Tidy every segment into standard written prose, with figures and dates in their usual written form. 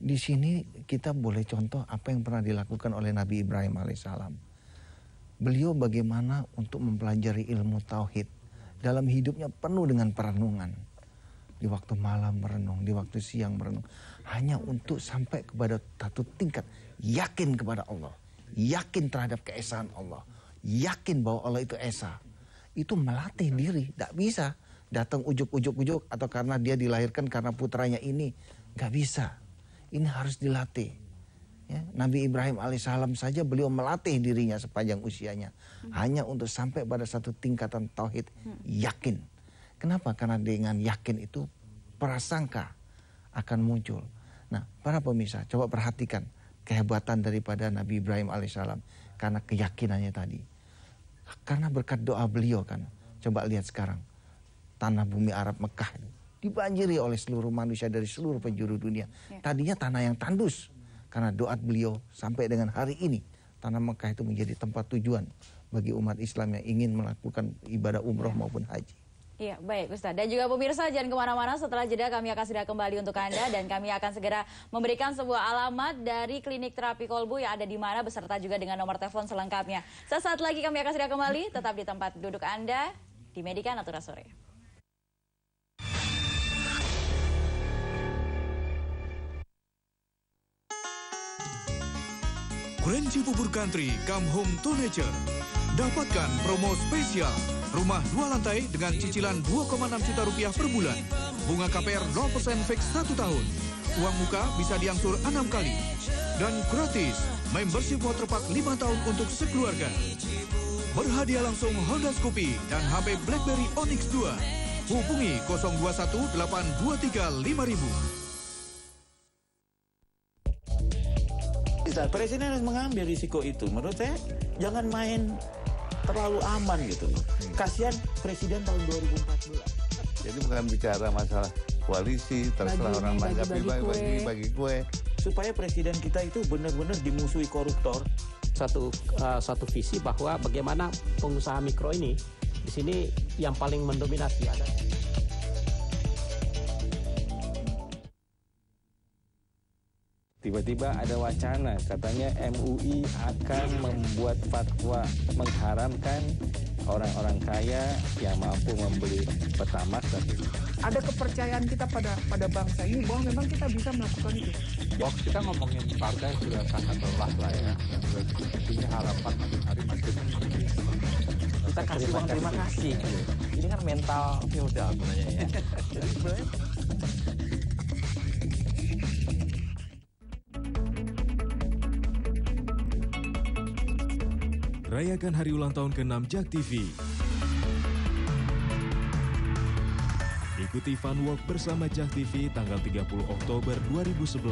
Di sini kita boleh contoh apa yang pernah dilakukan oleh Nabi Ibrahim alaihissalam. Beliau bagaimana untuk mempelajari ilmu tauhid. Dalam hidupnya penuh dengan perenungan. Di waktu malam merenung, di waktu siang merenung. Hanya untuk sampai kepada satu tingkat yakin kepada Allah. Yakin terhadap keesaan Allah. Yakin bahwa Allah itu esa. Itu melatih diri, tidak bisa. Datang ujuk-ujuk atau karena dia dilahirkan karena putranya ini. Gak bisa. Ini harus dilatih. Ya, Nabi Ibrahim alaihissalam saja beliau melatih dirinya sepanjang usianya. Hanya untuk sampai pada satu tingkatan tauhid yakin. Kenapa? Karena dengan yakin itu prasangka akan muncul. Nah, para pemirsa, coba perhatikan kehebatan daripada Nabi Ibrahim alaihissalam. Karena keyakinannya tadi. Karena berkat doa beliau kan. Coba lihat sekarang. Tanah bumi Arab Mekah dibanjiri oleh seluruh manusia dari seluruh penjuru dunia. Tadinya tanah yang tandus. Karena doa beliau sampai dengan hari ini. Tanah Mekah itu menjadi tempat tujuan bagi umat Islam yang ingin melakukan ibadah umroh maupun haji. Iya, baik Ustadz. Dan juga pemirsa jangan kemana-mana, setelah jeda kami akan segera kembali untuk Anda. Dan kami akan segera memberikan sebuah alamat dari klinik terapi kolbu yang ada di mana, beserta juga dengan nomor telepon selengkapnya. Sesaat lagi kami akan segera kembali, tetap di tempat duduk Anda di Medika Natura Sore. Krenci Bubur Country, come home to nature. Dapatkan promo spesial. Rumah 2 lantai dengan cicilan 2,6 juta rupiah per bulan. Bunga KPR 0% fix 1 tahun. Uang muka bisa diangsur 6 kali. Dan gratis, membership waterpark 5 tahun untuk sekeluarga. Berhadiah langsung Honda Scoopy dan HP BlackBerry Onyx 2. Hubungi 021 823 5000. Presiden harus mengambil risiko itu. Menurut saya jangan main terlalu aman gitu. Kasihan Presiden tahun 2014. Jadi bukan bicara masalah koalisi, terserah orang menanggapi bagi kue. Supaya Presiden kita itu benar-benar dimusuhi koruptor. Satu visi bahwa bagaimana pengusaha mikro ini di sini yang paling mendominasi ada. Tiba-tiba ada wacana katanya MUI akan membuat fatwa mengharamkan orang-orang kaya yang mampu membeli Pertamax. Ada kepercayaan kita pada bangsa ini bahwa memang kita bisa melakukan itu. Waktu kita ngomongin partai sudah sangat lelah lah ya. Intinya harapan hari makin kita kasih uang terima kasih. Ini kan mental feodal sebenarnya ya. Jadi sebenarnya Rayakan hari ulang tahun ke-6 JAK TV. Ikuti Fun Walk bersama JAK TV tanggal 30 Oktober 2011.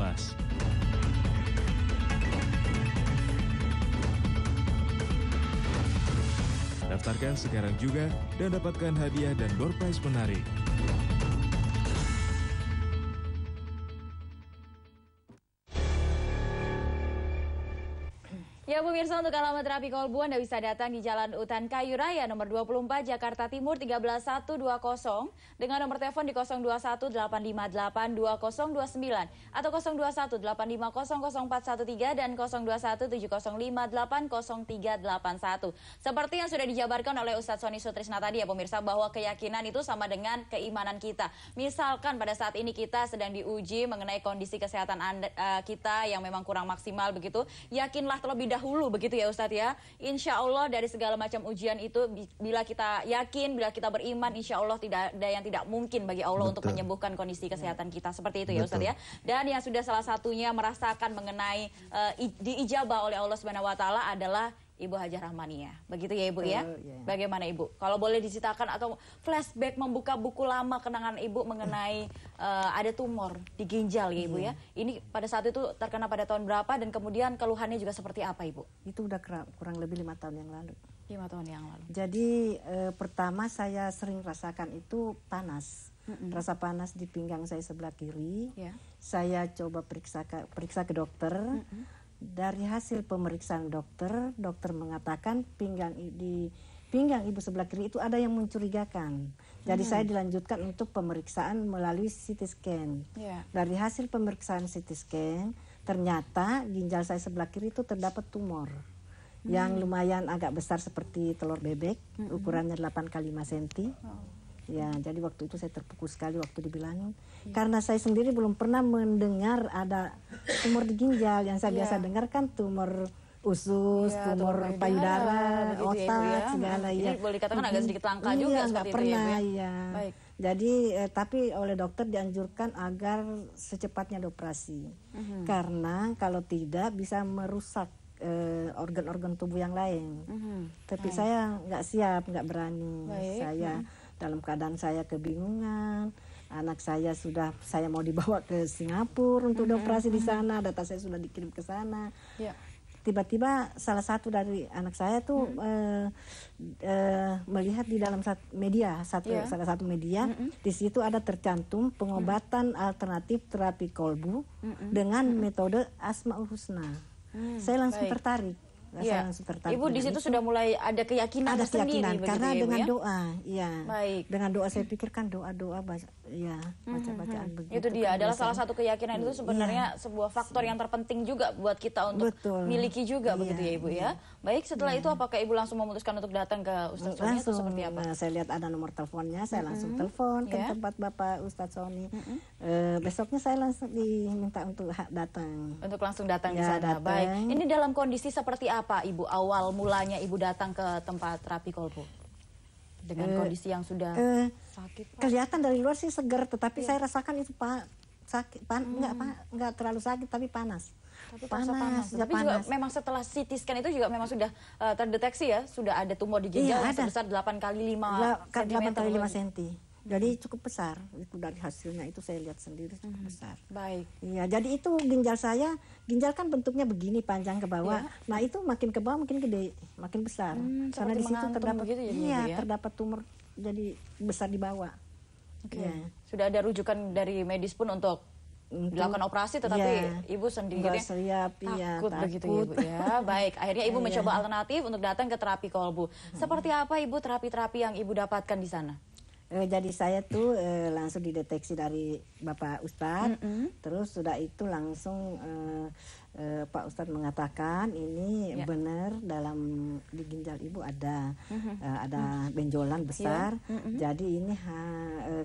Daftarkan sekarang juga dan dapatkan hadiah dan door prize menarik. Ya pemirsa, untuk alamat terapi kolbu Anda bisa datang di Jalan Utan Kayu Raya nomor 24 Jakarta Timur 13120 dengan nomor telepon di 0218582029 atau 0218500413 dan 0217058031. Seperti yang sudah dijabarkan oleh Ustadz Sony Sutrisna tadi ya pemirsa, bahwa keyakinan itu sama dengan keimanan kita. Misalkan pada saat ini kita sedang diuji mengenai kondisi kesehatan kita yang memang kurang maksimal begitu, yakinlah terlebih dahulu begitu ya Ustadz ya. Insya Allah dari segala macam ujian itu, bila kita yakin, bila kita beriman, insya Allah tidak ada yang tidak mungkin bagi Allah untuk menyembuhkan kondisi kesehatan kita. Seperti itu ya Ustadz ya. Dan yang sudah salah satunya merasakan mengenai diijabah oleh Allah Subhanahu Wa Taala adalah Ibu Hajah Rahmania. Begitu ya Ibu ya? Bagaimana Ibu? Kalau boleh diceritakan atau flashback membuka buku lama kenangan Ibu mengenai ada tumor di ginjal ya Ibu ya. Ini pada saat itu terkena pada tahun berapa dan kemudian keluhannya juga seperti apa Ibu? Itu udah kurang lebih 5 tahun yang lalu. 5 tahun yang lalu. Jadi pertama saya sering rasakan itu panas. Rasa panas di pinggang saya sebelah kiri. Saya coba periksa ke dokter. Dari hasil pemeriksaan dokter mengatakan pinggang di pinggang ibu sebelah kiri itu ada yang mencurigakan. Jadi saya dilanjutkan untuk pemeriksaan melalui CT scan. Dari hasil pemeriksaan CT scan, ternyata ginjal saya sebelah kiri itu terdapat tumor yang lumayan agak besar seperti telur bebek, ukurannya 8 x 5 cm. Ya, jadi waktu itu saya terpukul sekali waktu dibilangin. Karena saya sendiri belum pernah mendengar ada tumor di ginjal. Yang saya biasa dengar kan tumor usus, tumor payudara, otak, segala ya. Jadi boleh dikatakan agak sedikit langka juga seperti itu pernah, ya, Bu, ya. Baik. Jadi tapi oleh dokter dianjurkan agar secepatnya dioperasi. Karena kalau tidak bisa merusak organ-organ tubuh yang lain. Tapi saya nggak siap, nggak berani. Saya dalam keadaan saya kebingungan. Anak saya saya mau dibawa ke Singapura untuk dioperasi di sana. Data saya sudah dikirim ke sana. Tiba-tiba salah satu dari anak saya tuh melihat di dalam salah satu media, di situ ada tercantum pengobatan alternatif terapi kolbu dengan metode Asmaul Husna. Saya langsung tertarik. Ibu di situ sudah mulai ada keyakinan tersendiri karena begitu, dengan ya? doa, ya. Baik. Dengan doa saya pikirkan doa-doa baca-bacaan begitu. Itu dia adalah salah satu keyakinan itu sebenarnya sebuah faktor yang terpenting juga buat kita untuk miliki juga begitu ya Ibu ya. Baik, setelah itu apakah Ibu langsung memutuskan untuk datang ke Ustadz Sony atau seperti apa? Saya lihat ada nomor teleponnya, saya langsung telepon ke tempat Bapak Ustadz Sony. Besoknya saya langsung diminta untuk datang. Untuk langsung datang di sana. Baik. Ini dalam kondisi seperti apa Ibu awal mulanya Ibu datang ke tempat terapi kolbu? Dengan kondisi yang sudah sakit. Kelihatan dari luar sih segar, tetapi saya rasakan itu enggak terlalu sakit tapi panas. Panas. Tapi juga memang setelah CT scan itu juga memang sudah terdeteksi ya, sudah ada tumor di ginjal yang sebesar 8 x 5 cm. Jadi cukup besar, itu dari hasilnya itu saya lihat sendiri cukup besar. Baik. Iya, jadi itu ginjal kan bentuknya begini panjang ke bawah. Nah itu makin ke bawah makin gede, makin besar. Karena di situ terdapat terdapat tumor jadi besar di bawah. Sudah ada rujukan dari medis pun untuk dilakukan operasi, tetapi Ibu sendiri takut begitu ya Ibu ya. Baik, akhirnya Ibu mencoba alternatif untuk datang ke terapi kolbu. Seperti apa Ibu terapi-terapi yang Ibu dapatkan di sana? Jadi saya tuh langsung dideteksi dari Bapak Ustadz, terus sudah itu langsung Pak Ustadz mengatakan ini benar di ginjal Ibu ada benjolan besar, jadi ini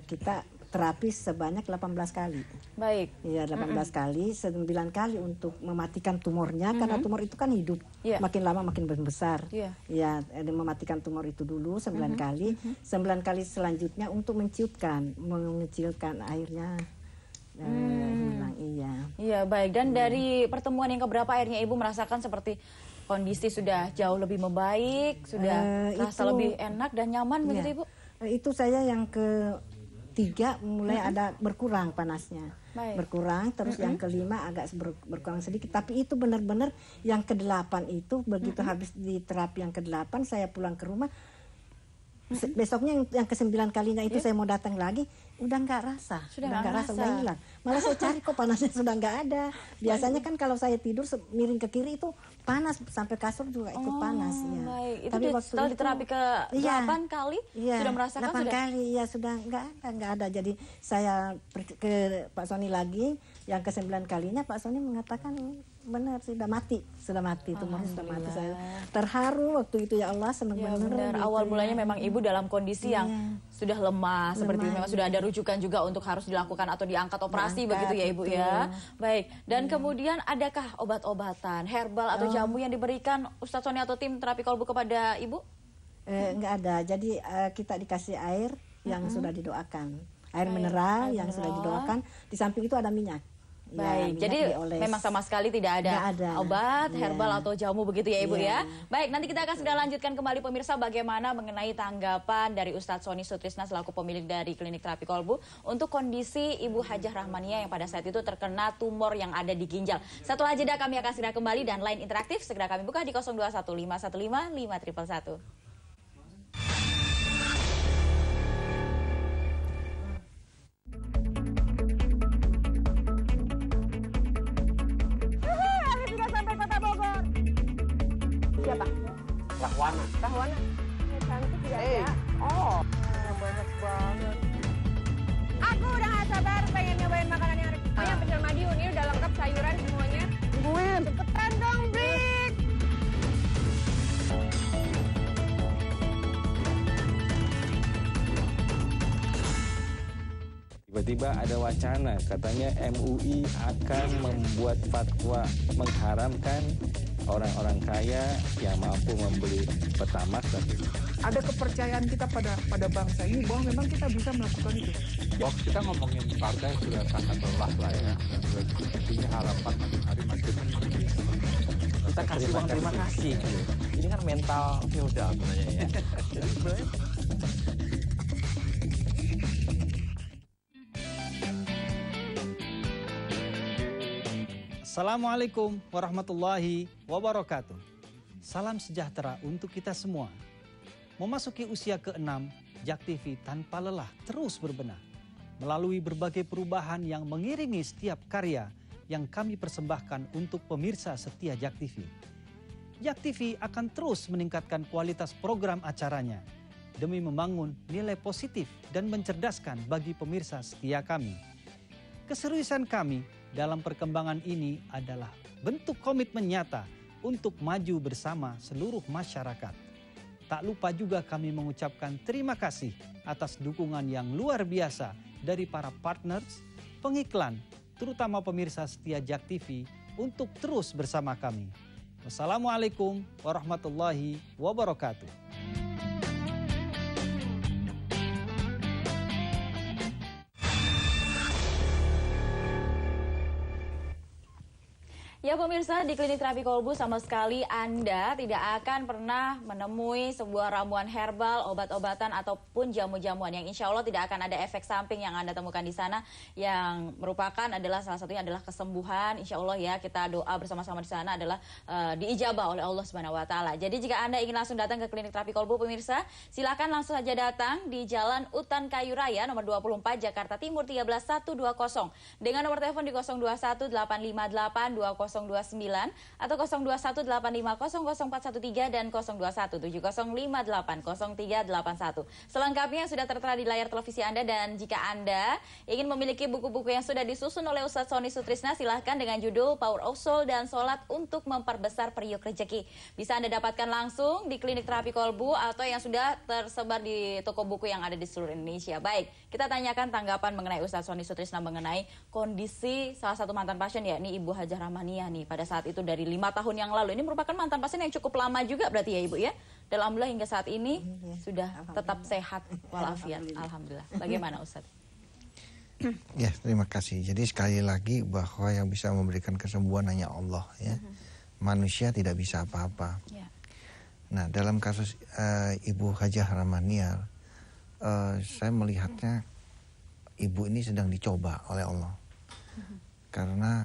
kita terapi sebanyak 18 kali. Baik. Iya, 18 kali, 9 kali untuk mematikan tumornya, karena tumor itu kan hidup. Makin lama makin besar. Ya, mematikan tumor itu dulu 9 kali. 9 kali selanjutnya untuk mengecilkan airnya hilang. Iya, baik. Dan dari pertemuan yang keberapa akhirnya Ibu merasakan seperti kondisi sudah jauh lebih membaik, sudah rasa lebih enak dan nyaman begitu Ibu? Itu saya yang ketiga mulai ada berkurang panasnya. Berkurang, terus yang kelima agak berkurang sedikit, tapi itu benar-benar yang ke-8 itu begitu habis di terapi yang ke-8 saya pulang ke rumah. Besoknya yang ke-9 kalinya itu saya mau datang lagi, udah nggak rasa, udah hilang. Malah saya cari kok panasnya sudah nggak ada. Biasanya kan kalau saya tidur miring ke kiri itu panas, sampai kasur juga ikut panas. Baik. Itu tapi setelah diterapi ke 8 kali sudah merasakan 8 kali ya sudah nggak ada. Jadi saya ke Pak Sony lagi, yang ke-9 kalinya Pak Sony mengatakan benar sudah mati tumornya sudah mati. Saya terharu waktu itu, ya Allah, senang benar. Awal mulanya memang Ibu dalam kondisi yang sudah lemah seperti itu, memang sudah ada rujukan juga untuk harus dilakukan atau diangkat operasi begitu ya Ibu ya. Baik. Dan kemudian adakah obat-obatan herbal atau jamu yang diberikan Ustadz Sony atau tim terapi kolbu kepada Ibu? Enggak ada. Jadi kita dikasih air yang sudah didoakan, air mineral yang sudah didoakan. Di samping itu ada minyak. Baik, jadi memang sama sekali tidak ada obat, herbal atau jamu begitu ya Ibu ya. Baik, nanti kita akan segera lanjutkan kembali pemirsa bagaimana mengenai tanggapan dari Ustadz Sony Sutrisna selaku pemilik dari klinik terapi kolbu untuk kondisi Ibu Hajah Rahmania yang pada saat itu terkena tumor yang ada di ginjal. Setelah jeda kami akan segera kembali dan line interaktif segera kami buka di 0215155111. Siapa? Rahwana. cantik ya, ya. Oh, banyak banget. Aku udah gak sabar pengen nyobain makanan yang yang pecel Madiun. Ini udah lengkap sayuran semuanya. Tungguin. Cepetan dong, Brik. Tiba-tiba ada wacana, katanya MUI akan membuat fatwa mengharamkan orang-orang kaya yang mampu membeli Pertamax. Ada kepercayaan kita pada bangsa ini bahwa memang kita bisa melakukan itu. Box kita ngomongin partai sudah sangat lelah lah ya. Intinya harapan hari makin kita kasih uang terima kasih. Ini kan mental feodal sebenarnya ya. Jadi sebenarnya Assalamualaikum warahmatullahi wabarakatuh. Salam sejahtera untuk kita semua. Memasuki usia ke-6, JAK TV tanpa lelah terus berbenah. Melalui berbagai perubahan yang mengiringi setiap karya yang kami persembahkan untuk pemirsa setia JAK TV. JAK TV akan terus meningkatkan kualitas program acaranya demi membangun nilai positif dan mencerdaskan bagi pemirsa setia kami. Keseriusan kami dalam perkembangan ini adalah bentuk komitmen nyata untuk maju bersama seluruh masyarakat. Tak lupa juga kami mengucapkan terima kasih atas dukungan yang luar biasa dari para partners, pengiklan, terutama pemirsa setia JAK TV untuk terus bersama kami. Wassalamualaikum warahmatullahi wabarakatuh. Ya pemirsa, di Klinik Terapi Kolbu sama sekali Anda tidak akan pernah menemui sebuah ramuan herbal, obat-obatan ataupun jamu-jamuan yang insya Allah tidak akan ada efek samping yang Anda temukan di sana, yang merupakan adalah salah satunya adalah kesembuhan. Insya Allah ya, kita doa bersama-sama di sana adalah diijabah oleh Allah Subhanahu Wa Taala. Jadi jika Anda ingin langsung datang ke Klinik Terapi Kolbu pemirsa, silakan langsung saja datang di Jalan Utan Kayu Raya nomor 24 Jakarta Timur 13120 dengan nomor telepon di 021 858 2029 atau 021 850 0413 dan 021 7058 0381. Selengkapnya sudah tertera di layar televisi Anda, dan jika Anda ingin memiliki buku-buku yang sudah disusun oleh Ustadz Sony Sutrisna, silahkan dengan judul Power of Soul dan Sholat untuk Memperbesar Periuk Rezeki. Bisa Anda dapatkan langsung di Klinik Terapi Kolbu atau yang sudah tersebar di toko buku yang ada di seluruh Indonesia. Baik, kita tanyakan tanggapan mengenai Ustadz Sony Sutrisna mengenai kondisi salah satu mantan pasien, yakni Ibu Hajah Rahmaniah nih pada saat itu dari 5 tahun yang lalu. Ini merupakan mantan pasien yang cukup lama juga berarti ya Ibu ya. Dan alhamdulillah hingga saat ini sudah tetap sehat walafiat. Alhamdulillah. Bagaimana Ustadz? Ya, terima kasih. Jadi sekali lagi bahwa yang bisa memberikan kesembuhan hanya Allah ya. Manusia tidak bisa apa-apa. Nah, dalam kasus Ibu Hajah Rahmaniah, saya melihatnya ibu ini sedang dicoba oleh Allah. Karena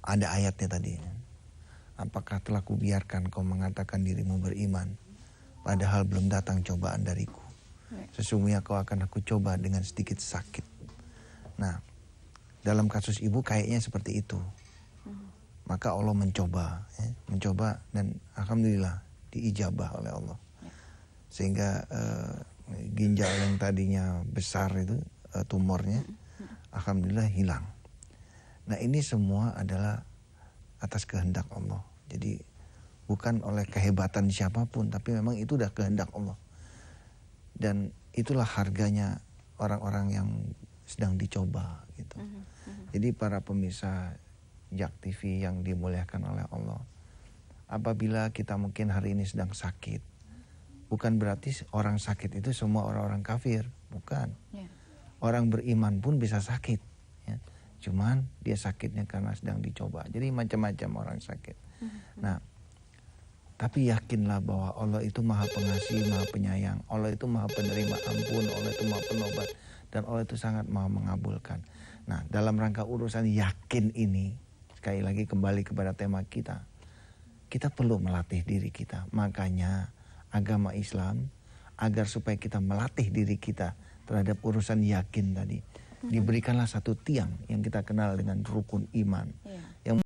ada ayatnya tadi. Apakah telah kubiarkan kau mengatakan dirimu beriman, padahal belum datang cobaan dariku. Sesungguhnya kau akan aku coba dengan sedikit sakit. Nah, dalam kasus ibu kayaknya seperti itu. Maka Allah mencoba, ya, mencoba dan alhamdulillah diijabah oleh Allah. Sehingga ginjal yang tadinya besar itu tumornya, alhamdulillah hilang. Nah, ini semua adalah atas kehendak Allah. Jadi bukan oleh kehebatan siapapun, tapi memang itu udah kehendak Allah. Dan itulah harganya orang-orang yang sedang dicoba gitu. Jadi para pemirsa JAK TV yang dimuliakan oleh Allah, apabila kita mungkin hari ini sedang sakit, bukan berarti orang sakit itu semua orang-orang kafir, bukan. Orang beriman pun bisa sakit ya. Cuman dia sakitnya karena sedang dicoba. Jadi macam-macam orang sakit. Nah, tapi yakinlah bahwa Allah itu Maha Pengasih, Maha Penyayang. Allah itu Maha Penerima Ampun, Allah itu Maha Penobat, dan Allah itu sangat Maha Mengabulkan. Nah, dalam rangka urusan yakin ini, sekali lagi kembali kepada tema kita, kita perlu melatih diri kita. Makanya agama Islam, agar supaya kita melatih diri kita terhadap urusan yakin tadi, diberikanlah satu tiang yang kita kenal dengan rukun iman, yang